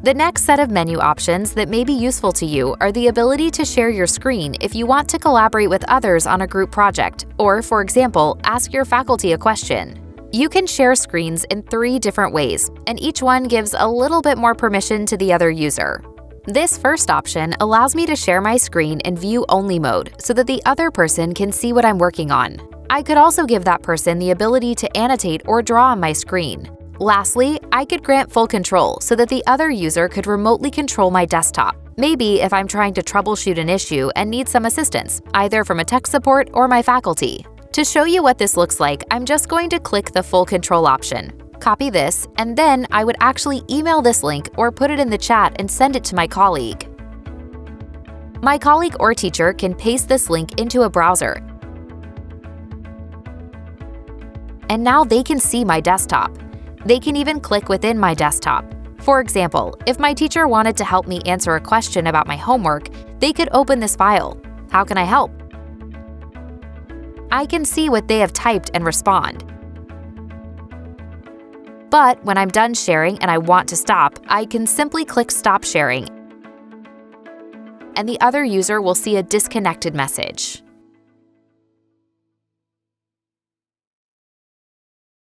The next set of menu options that may be useful to you are the ability to share your screen if you want to collaborate with others on a group project, or, for example, ask your faculty a question. You can share screens in 3 different ways, and each one gives a little bit more permission to the other user. This first option allows me to share my screen in view-only mode so that the other person can see what I'm working on. I could also give that person the ability to annotate or draw on my screen. Lastly, I could grant full control so that the other user could remotely control my desktop, maybe if I'm trying to troubleshoot an issue and need some assistance, either from a tech support or my faculty. To show you what this looks like, I'm just going to click the full control option. Copy this, and then I would actually email this link or put it in the chat and send it to my colleague. My colleague or teacher can paste this link into a browser, and now they can see my desktop. They can even click within my desktop. For example, if my teacher wanted to help me answer a question about my homework, they could open this file. How can I help? I can see what they have typed and respond. But when I'm done sharing and I want to stop, I can simply click Stop Sharing, and the other user will see a disconnected message.